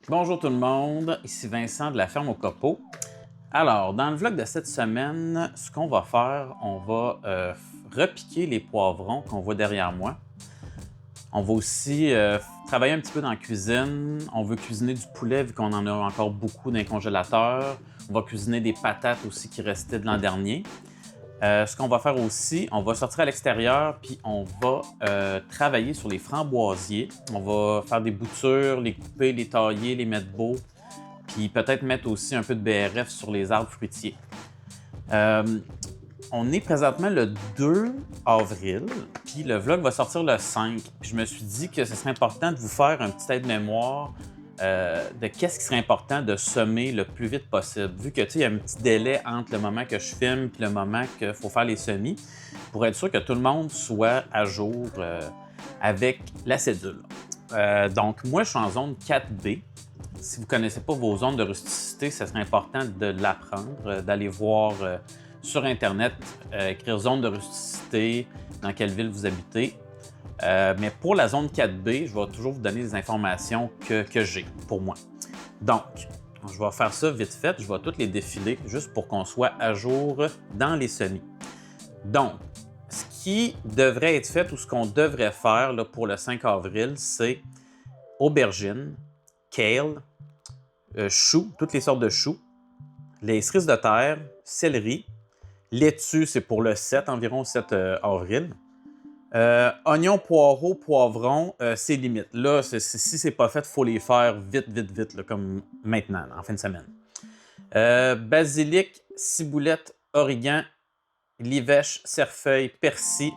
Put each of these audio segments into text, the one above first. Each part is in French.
Bonjour tout le monde, ici Vincent de la ferme au copeaux. Alors, dans le vlog de cette semaine, ce qu'on va faire, on va repiquer les poivrons qu'on voit derrière moi. On va aussi travailler un petit peu dans la cuisine. On veut cuisiner du poulet vu qu'on en a encore beaucoup dans les congélateurs. On va cuisiner des patates aussi qui restaient de l'an dernier. Ce qu'on va faire aussi, on va sortir à l'extérieur puis on va travailler sur les framboisiers. On va faire des boutures, les couper, les tailler, les mettre beaux, puis peut-être mettre aussi un peu de BRF sur les arbres fruitiers. On est présentement le 2 avril, puis le vlog va sortir le 5. Puis je me suis dit que ce serait important de vous faire un petit aide-mémoire de qu'est-ce qui serait important de semer le plus vite possible. Vu que il y a un petit délai entre le moment que je filme et le moment qu'il faut faire les semis, pour être sûr que tout le monde soit à jour avec la cédule. Donc, moi, je suis en zone 4B. Si vous ne connaissez pas vos zones de rusticité, ce serait important de l'apprendre, d'aller voir sur Internet, écrire zone de rusticité, dans quelle ville vous habitez. Mais pour la zone 4B, je vais toujours vous donner des informations que j'ai pour moi. Donc, je vais faire ça vite fait. Je vais toutes les défiler juste pour qu'on soit à jour dans les semis. Donc, ce qui devrait être fait ou ce qu'on devrait faire là, pour le 5 avril, c'est aubergines, kale, choux, toutes les sortes de choux, les cerises de terre, céleri, laitue, c'est pour le 7, environ 7 avril. Oignons, poireaux, poivrons, c'est limite. Là, si c'est pas fait, il faut les faire vite, vite, vite, là, comme maintenant, en fin de semaine. Basilic, ciboulette, origan, livèche, cerfeuil, persil.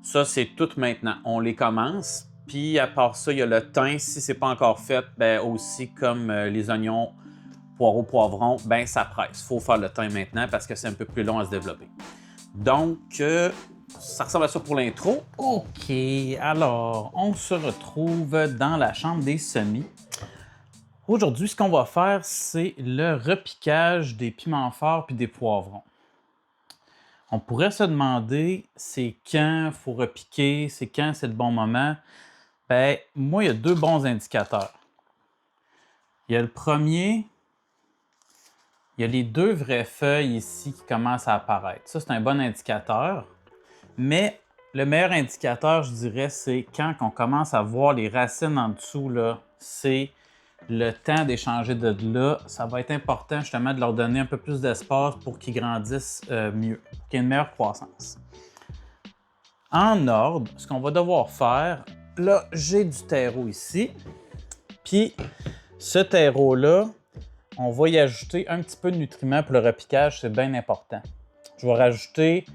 Ça, c'est tout maintenant. On les commence. Puis, à part ça, il y a le thym. Si c'est pas encore fait, ben aussi, comme les oignons, poireaux, poivrons, ben ça presse. Il faut faire le thym maintenant parce que c'est un peu plus long à se développer. Donc, ça ressemble à ça pour l'intro. OK, alors, on se retrouve dans la chambre des semis. Aujourd'hui, ce qu'on va faire, c'est le repiquage des piments forts puis des poivrons. On pourrait se demander, c'est quand il faut repiquer, c'est quand c'est le bon moment. Ben, moi, il y a deux bons indicateurs. Il y a le premier, il y a les deux vraies feuilles ici qui commencent à apparaître. Ça, c'est un bon indicateur. Mais le meilleur indicateur, je dirais, c'est quand on commence à voir les racines en dessous, là, c'est le temps d'échanger de là. Ça va être important justement de leur donner un peu plus d'espace pour qu'ils grandissent mieux, pour qu'il y ait une meilleure croissance. En ordre, ce qu'on va devoir faire, là, j'ai du terreau ici. Puis, ce terreau-là, on va y ajouter un petit peu de nutriments pour le repiquage, c'est bien important. Je vais rajouter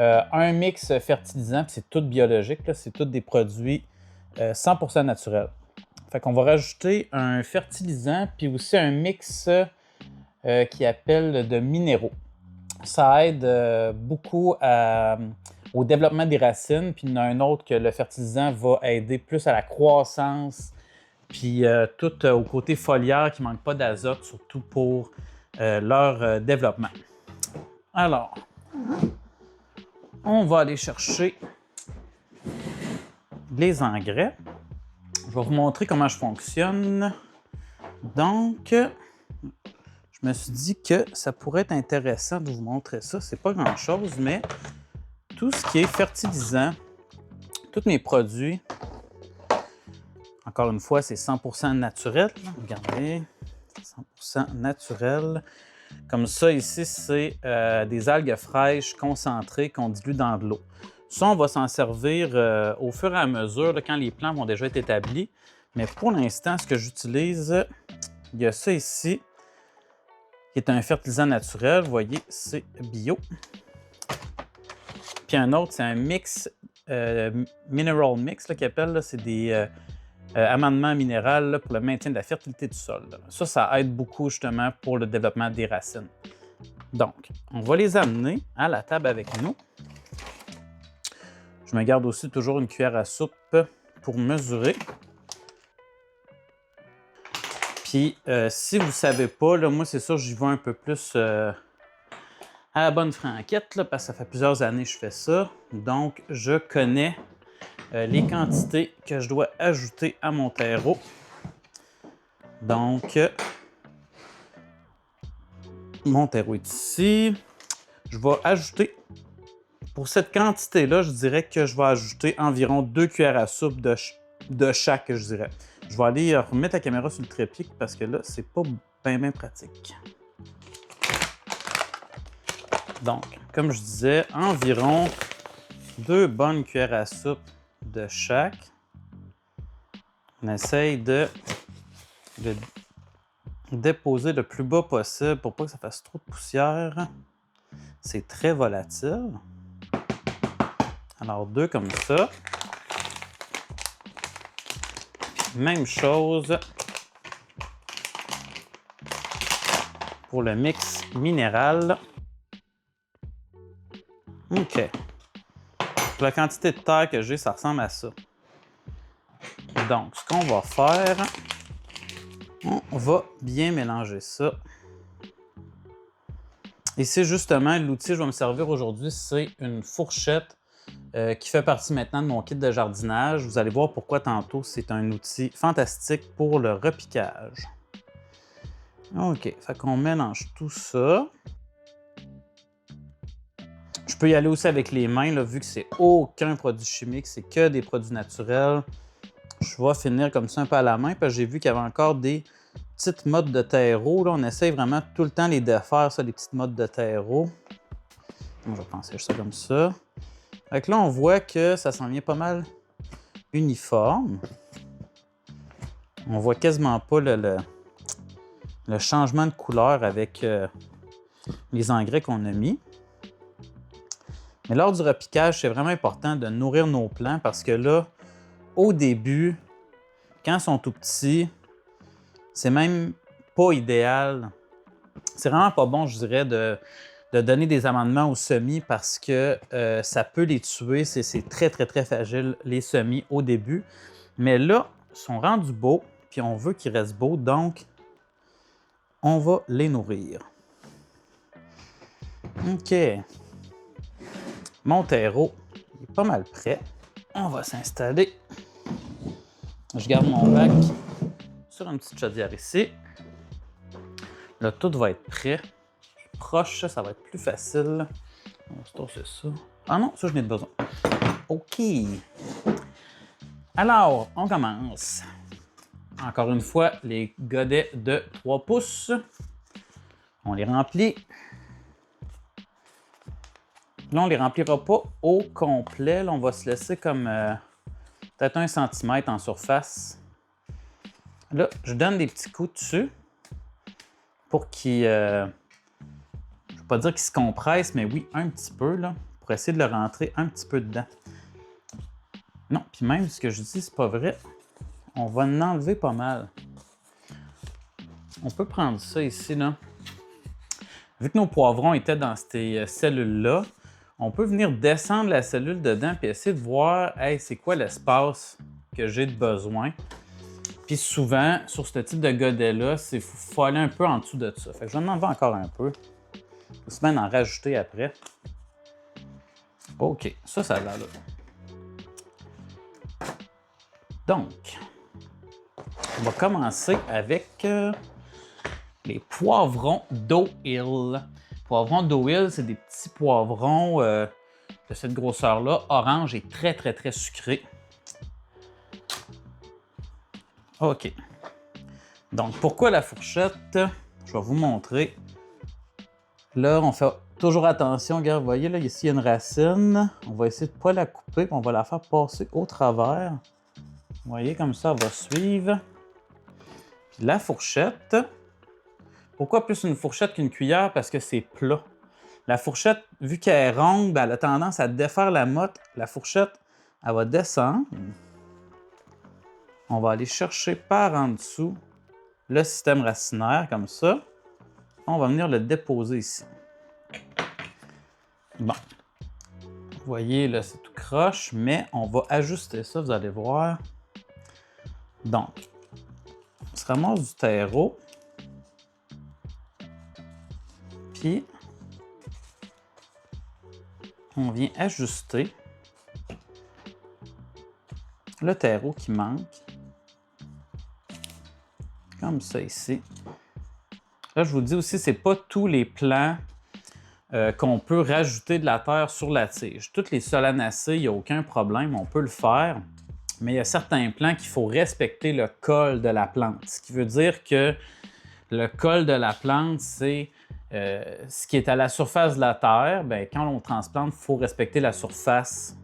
un mix fertilisant, puis c'est tout biologique, c'est tous des produits 100% naturels. Fait qu'on va rajouter un fertilisant, puis aussi un mix qui appelle de minéraux. Ça aide beaucoup au développement des racines, puis il y en a un autre que le fertilisant va aider plus à la croissance, puis tout au côté foliaire qui ne manque pas d'azote, surtout pour leur développement. Alors, on va aller chercher les engrais. Je vais vous montrer comment je fonctionne. Donc, je me suis dit que ça pourrait être intéressant de vous montrer ça. C'est pas grand-chose, mais tout ce qui est fertilisant, tous mes produits, encore une fois, c'est 100% naturel. Regardez, 100% naturel. Comme ça, ici, c'est des algues fraîches concentrées qu'on dilue dans de l'eau. Ça, on va s'en servir au fur et à mesure, là, quand les plants vont déjà être établis. Mais pour l'instant, ce que j'utilise, il y a ça ici, qui est un fertilisant naturel. Vous voyez, c'est bio. Puis un autre, c'est un mix, mineral mix, qu'ils appellent. C'est des amendements minéraux pour le maintien de la fertilité du sol. Là. Ça aide beaucoup justement pour le développement des racines. Donc, on va les amener à la table avec nous. Je me garde aussi toujours une cuillère à soupe pour mesurer. Puis, si vous ne savez pas, là, moi, c'est ça, j'y vais un peu plus à la bonne franquette, là, parce que ça fait plusieurs années que je fais ça. Donc, je connais les quantités que je dois ajouter à mon terreau. Donc, mon terreau est ici. Je vais ajouter, pour cette quantité-là, je dirais que je vais ajouter environ 2 cuillères à soupe de chaque, je dirais. Je vais aller remettre la caméra sur le trépied parce que là, c'est pas bien pratique. Donc, comme je disais, environ 2 bonnes cuillères à soupe de chaque. On essaye de déposer le plus bas possible pour pas que ça fasse trop de poussière. C'est très volatile. Alors, 2 comme ça. Même chose pour le mix minéral. OK. Pour la quantité de terre que j'ai, ça ressemble à ça. Donc, ce qu'on va faire, on va bien mélanger ça. Et c'est justement l'outil que je vais me servir aujourd'hui, c'est une fourchette qui fait partie maintenant de mon kit de jardinage. Vous allez voir pourquoi tantôt, c'est un outil fantastique pour le repiquage. OK, fait qu'on mélange tout ça. Je peux y aller aussi avec les mains, là, vu que c'est aucun produit chimique, c'est que des produits naturels. Je vais finir comme ça un peu à la main, parce que j'ai vu qu'il y avait encore des petites mottes de terreau. Là, on essaye vraiment tout le temps les défaire, ça, les petites mottes de terreau. Je vais penser ça comme ça. Fait que là, on voit que ça s'en vient pas mal uniforme. On voit quasiment pas le changement de couleur avec les engrais qu'on a mis. Mais lors du repiquage, c'est vraiment important de nourrir nos plants parce que là, au début, quand ils sont tout petits, c'est même pas idéal. C'est vraiment pas bon, je dirais, de donner des amendements aux semis parce que ça peut les tuer. C'est très, très, très fragile, les semis, au début. Mais là, ils sont rendus beaux, puis on veut qu'ils restent beaux, donc on va les nourrir. OK. Mon terreau est pas mal prêt. On va s'installer. Je garde mon bac sur une petite chaudière ici. Là, tout va être prêt. Proche, ça va être plus facile. On va se torser ça. Ah non, ça, je n'ai pas besoin. OK. Alors, on commence. Encore une fois, les godets de 3 pouces. On les remplit. Là, on ne les remplira pas au complet. Là, on va se laisser comme peut-être 1 cm en surface. Là, je donne des petits coups dessus pour qu'ils... je ne vais pas dire qu'ils se compressent, mais oui, un petit peu, là, pour essayer de le rentrer un petit peu dedans. Non, puis même ce que je dis, c'est pas vrai. On va en enlever pas mal. On peut prendre ça ici, là. Vu que nos poivrons étaient dans ces cellules-là, on peut venir descendre la cellule dedans et essayer de voir, hey, c'est quoi l'espace que j'ai de besoin. Puis souvent, sur ce type de godet-là, il faut aller un peu en dessous de ça. Fait que je vais en enlever encore un peu. Aussi bien en rajouter après. OK, ça a l'air là. Donc, on va commencer avec les poivrons d'O-Hill. Poivrons d'O-Hill, c'est des petits poivrons de cette grosseur-là, orange et très, très, très sucré. OK. Donc, pourquoi la fourchette? Je vais vous montrer. Là, on fait toujours attention. Regarde, vous voyez, là, ici, il y a une racine. On va essayer de ne pas la couper, puis on va la faire passer au travers. Vous voyez, comme ça, elle va suivre. Puis la fourchette. Pourquoi plus une fourchette qu'une cuillère? Parce que c'est plat. La fourchette, vu qu'elle est ronde, ben, elle a tendance à défaire la motte. La fourchette, elle va descendre. On va aller chercher par en dessous le système racinaire, comme ça. On va venir le déposer ici. Bon. Vous voyez, là, c'est tout croche, mais on va ajuster ça, vous allez voir. Donc, on se ramasse du terreau. Puis, on vient ajuster le terreau qui manque Comme ça ici. Là, je vous dis aussi, c'est pas tous les plants qu'on peut rajouter de la terre sur la tige. Toutes les solanacées, il n'y a aucun problème, on peut le faire. Mais il y a certains plants qu'il faut respecter le col de la plante. Ce qui veut dire que le col de la plante, c'est ce qui est à la surface de la terre. Bien, quand on transplante, il faut respecter la surface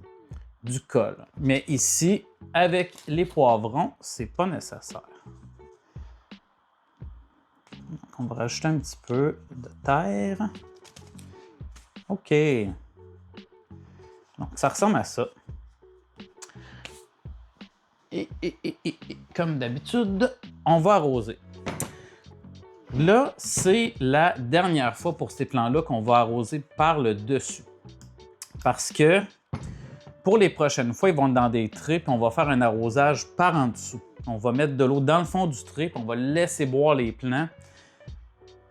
du col. Mais ici, avec les poivrons, c'est pas nécessaire. Donc, on va rajouter un petit peu de terre. OK. Donc, ça ressemble à ça. Et comme d'habitude, on va arroser. Là, c'est la dernière fois pour ces plants-là qu'on va arroser par le dessus. Parce que pour les prochaines fois, ils vont être dans des traits, puis on va faire un arrosage par en dessous. On va mettre de l'eau dans le fond du trait, puis on va laisser boire les plants.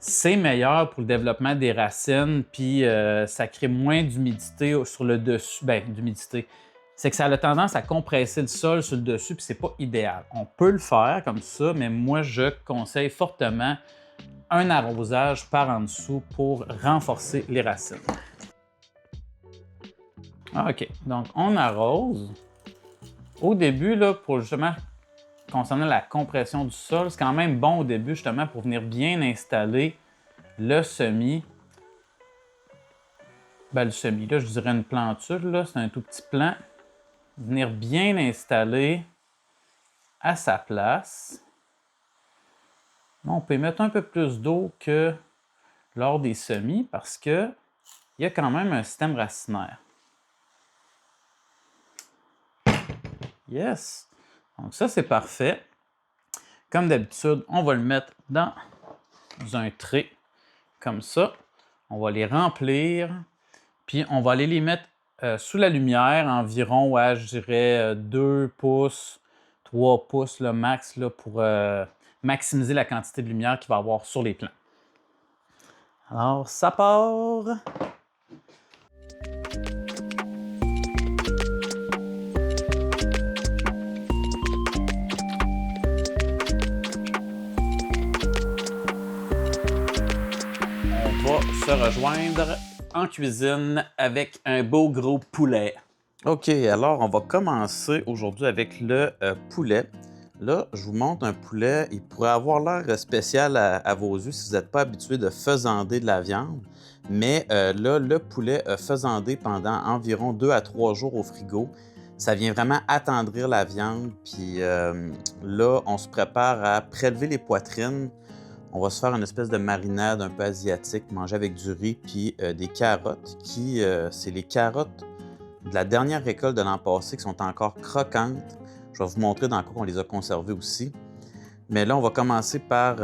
C'est meilleur pour le développement des racines, puis ça crée moins d'humidité sur le dessus. Bien, d'humidité. C'est que ça a tendance à compresser le sol sur le dessus, puis c'est pas idéal. On peut le faire comme ça, mais moi, je conseille fortement un arrosage par en dessous pour renforcer les racines. OK, donc on arrose. Au début, là, pour justement concernant la compression du sol, c'est quand même bon au début, justement, pour venir bien installer le semis. Ben, le semis, là, je dirais une planture, là, c'est un tout petit plant. Venir bien installer à sa place. On peut mettre un peu plus d'eau que lors des semis parce qu'il y a quand même un système racinaire. Yes! Donc ça, c'est parfait. Comme d'habitude, on va le mettre dans un trait comme ça. On va les remplir, puis on va aller les mettre sous la lumière environ, ouais, je dirais 2 pouces, 3 pouces le max là, pour maximiser la quantité de lumière qu'il va y avoir sur les plants. Alors, ça part! On va se rejoindre en cuisine avec un beau gros poulet. OK, alors on va commencer aujourd'hui avec le poulet. Là, je vous montre un poulet. Il pourrait avoir l'air spécial à vos yeux si vous n'êtes pas habitué de faisander de la viande. Mais là, le poulet a faisandé pendant environ 2 à 3 jours au frigo. Ça vient vraiment attendrir la viande. Puis là, on se prépare à prélever les poitrines. On va se faire une espèce de marinade un peu asiatique, manger avec du riz puis des carottes. C'est les carottes de la dernière récolte de l'an passé qui sont encore croquantes. Je vais vous montrer dans quoi on les a conservées aussi. Mais là, on va commencer par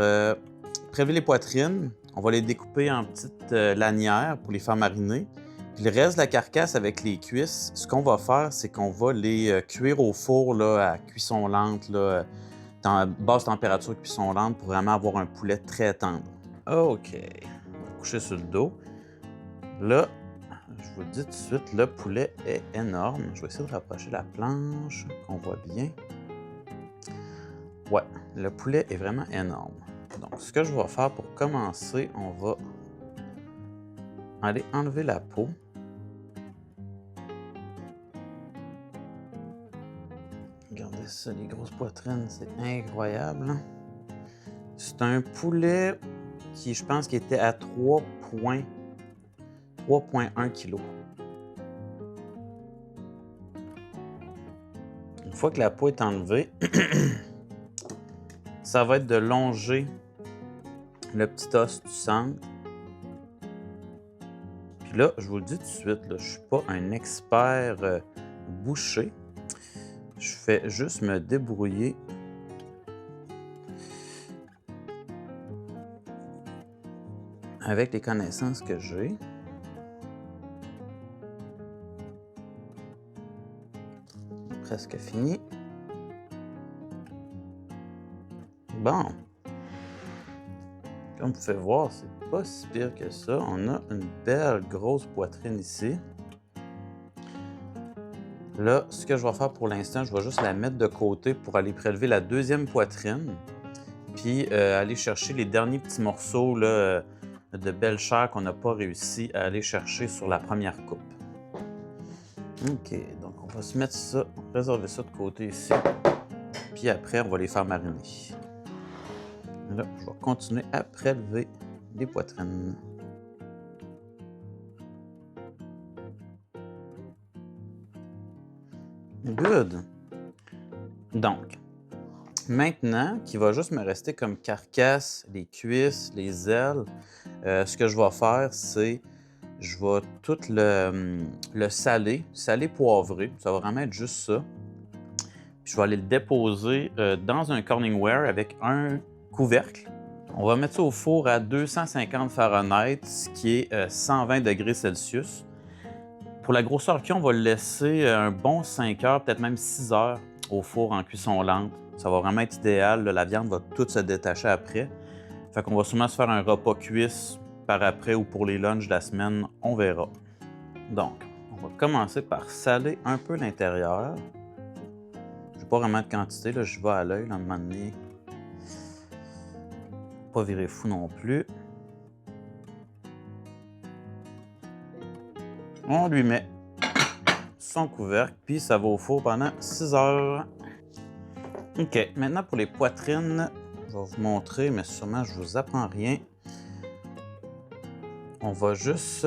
prélever les poitrines. On va les découper en petites lanières pour les faire mariner. Puis le reste de la carcasse avec les cuisses, ce qu'on va faire, c'est qu'on va les cuire au four là, à cuisson lente, là, dans basse température cuisson lente pour vraiment avoir un poulet très tendre. OK. On va coucher sur le dos. Là, je vous le dis tout de suite, le poulet est énorme. Je vais essayer de rapprocher la planche, qu'on voit bien. Ouais, le poulet est vraiment énorme. Donc, ce que je vais faire pour commencer, on va aller enlever la peau. Regardez ça, les grosses poitrines, c'est incroyable. C'est un poulet qui, je pense, qui était à 3,1 kg. Une fois que la peau est enlevée, ça va être de longer le petit os du centre. Puis là, je vous le dis tout de suite, là, je ne suis pas un expert boucher. Je fais juste me débrouiller avec les connaissances que j'ai. Presque fini. Bon. Comme vous pouvez voir, c'est pas si pire que ça. On a une belle grosse poitrine ici. Là, ce que je vais faire pour l'instant, je vais juste la mettre de côté pour aller prélever la deuxième poitrine. puis aller chercher les derniers petits morceaux là, de belle chair qu'on n'a pas réussi à aller chercher sur la première coupe. OK, donc on va se mettre ça, réserver ça de côté ici, puis après, on va les faire mariner. Là, je vais continuer à prélever les poitrines. Good! Donc, maintenant qu'il va juste me rester comme carcasse, les cuisses, les ailes, ce que je vais faire, c'est je vais tout le saler, poivré. Ça va vraiment être juste ça. Puis je vais aller le déposer dans un Corningware avec un couvercle. On va mettre ça au four à 250 Fahrenheit, ce qui est 120 degrés Celsius. Pour la grosseur qu'il y a, on va le laisser un bon 5 heures, peut-être même 6 heures au four en cuisson lente. Ça va vraiment être idéal. Là, la viande va toute se détacher après. Fait qu'on va sûrement se faire un repas cuisse par après ou pour les lunchs de la semaine, on verra. Donc, on va commencer par saler un peu l'intérieur. Je n'ai pas vraiment de quantité, là, je vais à l'œil, à un moment donné. Pas virer fou non plus. On lui met son couvercle, puis ça va au four pendant 6 heures. OK, maintenant pour les poitrines, je vais vous montrer, mais sûrement je vous apprends rien. On va juste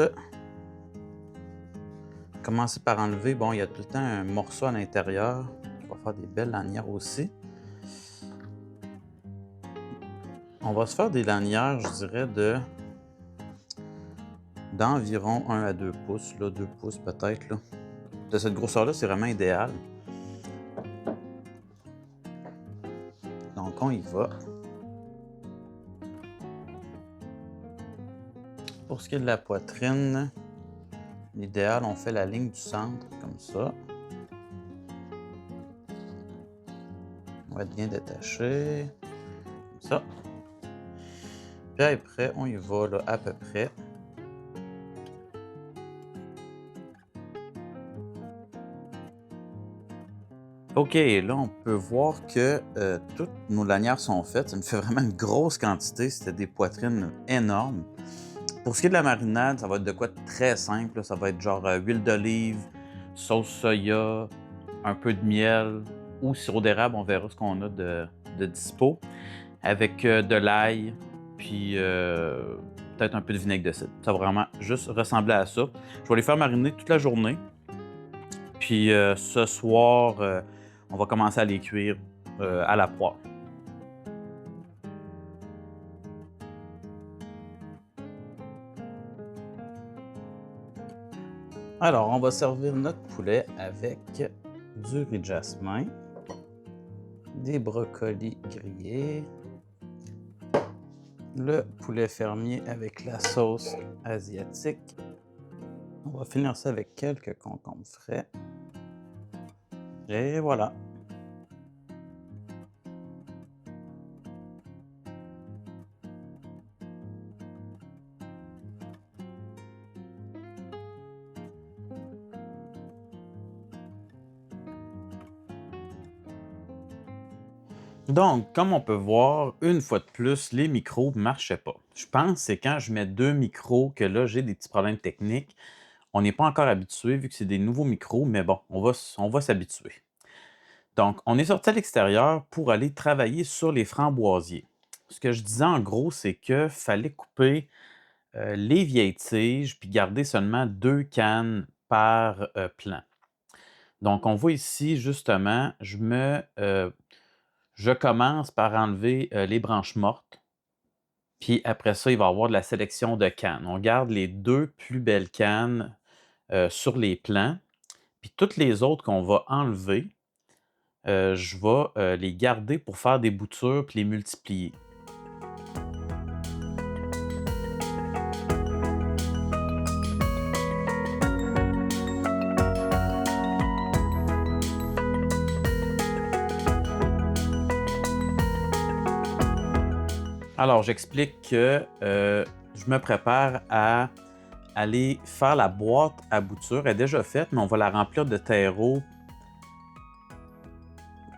commencer par enlever. Bon, il y a tout le temps un morceau à l'intérieur. On va faire des belles lanières aussi. On va se faire des lanières, je dirais, d'environ 1 à 2 pouces, là, 2 pouces peut-être. Là. De cette grosseur-là, c'est vraiment idéal. Donc, on y va. Pour ce qui est de la poitrine, l'idéal, on fait la ligne du centre, comme ça. On va être bien détaché, comme ça. Puis après, on y va là, à peu près. OK, là, on peut voir que toutes nos lanières sont faites. Ça nous fait vraiment une grosse quantité. C'était des poitrines énormes. Pour ce qui est de la marinade, ça va être de quoi de très simple. Là. Ça va être genre huile d'olive, sauce soya, un peu de miel ou sirop d'érable. On verra ce qu'on a de dispo. Avec de l'ail, puis peut-être un peu de vinaigre de cidre. Ça va vraiment juste ressembler à ça. Je vais les faire mariner toute la journée. Puis ce soir, on va commencer à les cuire à la poêle. Alors, on va servir notre poulet avec du riz jasmin, des brocolis grillés, le poulet fermier avec la sauce asiatique. On va finir ça avec quelques concombres frais. Et voilà. Donc, comme on peut voir, une fois de plus, les micros ne marchaient pas. Je pense que c'est quand je mets 2 micros que là, j'ai des petits problèmes techniques. On n'est pas encore habitué vu que c'est des nouveaux micros, mais bon, on va s'habituer. Donc, on est sorti à l'extérieur pour aller travailler sur les framboisiers. Ce que je disais en gros, c'est qu'il fallait couper les vieilles tiges puis garder seulement 2 cannes par plant. Donc, on voit ici, justement, je commence par enlever les branches mortes. Puis après ça, il va y avoir de la sélection de cannes. On garde les 2 plus belles cannes sur les plants. Puis toutes les autres qu'on va enlever, je vais les garder pour faire des boutures puis les multiplier. Alors, j'explique que je me prépare à aller faire la boîte à boutures. Elle est déjà faite, mais on va la remplir de terreau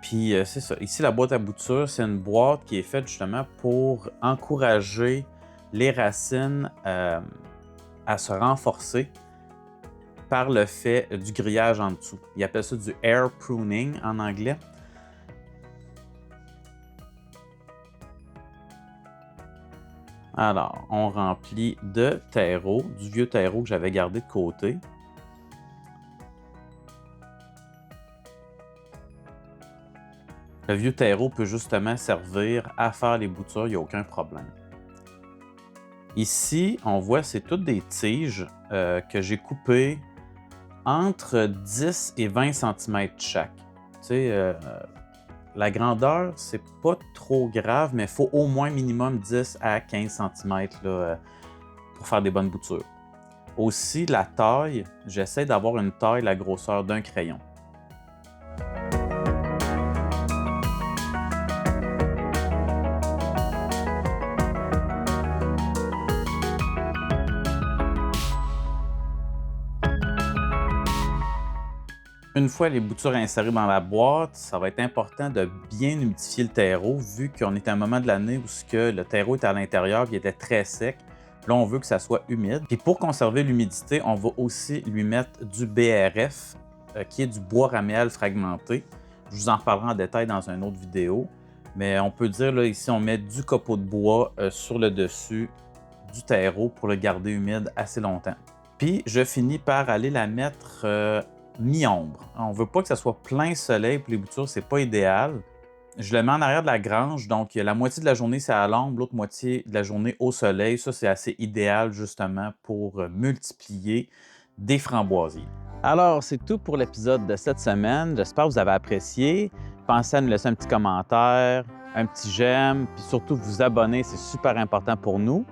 Puis c'est ça. Ici, la boîte à bouture, c'est une boîte qui est faite justement pour encourager les racines à se renforcer par le fait du grillage en dessous. Ils appellent ça du air pruning en anglais. Alors, on remplit de terreau, du vieux terreau que j'avais gardé de côté. Le vieux terreau peut justement servir à faire les boutures, il n'y a aucun problème. Ici, on voit, c'est toutes des tiges que j'ai coupées entre 10 et 20 cm chaque. Tu sais, la grandeur, c'est pas trop grave, mais il faut au moins minimum 10 à 15 cm là, pour faire des bonnes boutures. Aussi, la taille, j'essaie d'avoir une taille, la grosseur d'un crayon. Une fois les boutures insérées dans la boîte, ça va être important de bien humidifier le terreau, vu qu'on est à un moment de l'année où le terreau est à l'intérieur et il était très sec. Là, on veut que ça soit humide. Et pour conserver l'humidité, on va aussi lui mettre du BRF, qui est du bois raméal fragmenté. Je vous en reparlerai en détail dans une autre vidéo. Mais on peut dire, là, ici, on met du copeau de bois sur le dessus du terreau pour le garder humide assez longtemps. Puis, je finis par aller la mettre mi-ombre. On ne veut pas que ça soit plein soleil pour les boutures, c'est pas idéal. Je le mets en arrière de la grange, donc la moitié de la journée c'est à l'ombre, l'autre moitié de la journée au soleil. Ça, c'est assez idéal justement pour multiplier des framboisiers. Alors, c'est tout pour l'épisode de cette semaine. J'espère que vous avez apprécié. Pensez à nous laisser un petit commentaire, un petit j'aime, puis surtout vous abonner, c'est super important pour nous.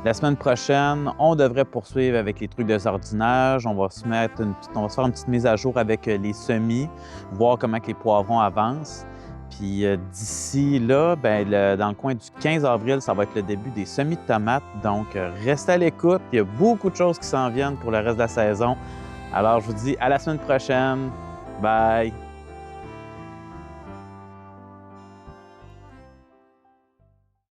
La semaine prochaine, on devrait poursuivre avec les trucs de jardinage. On va se faire une petite mise à jour avec les semis, voir comment que les poivrons avancent. Puis d'ici là, dans le coin du 15 avril, ça va être le début des semis de tomates. Donc, restez à l'écoute. Il y a beaucoup de choses qui s'en viennent pour le reste de la saison. Alors, je vous dis à la semaine prochaine. Bye!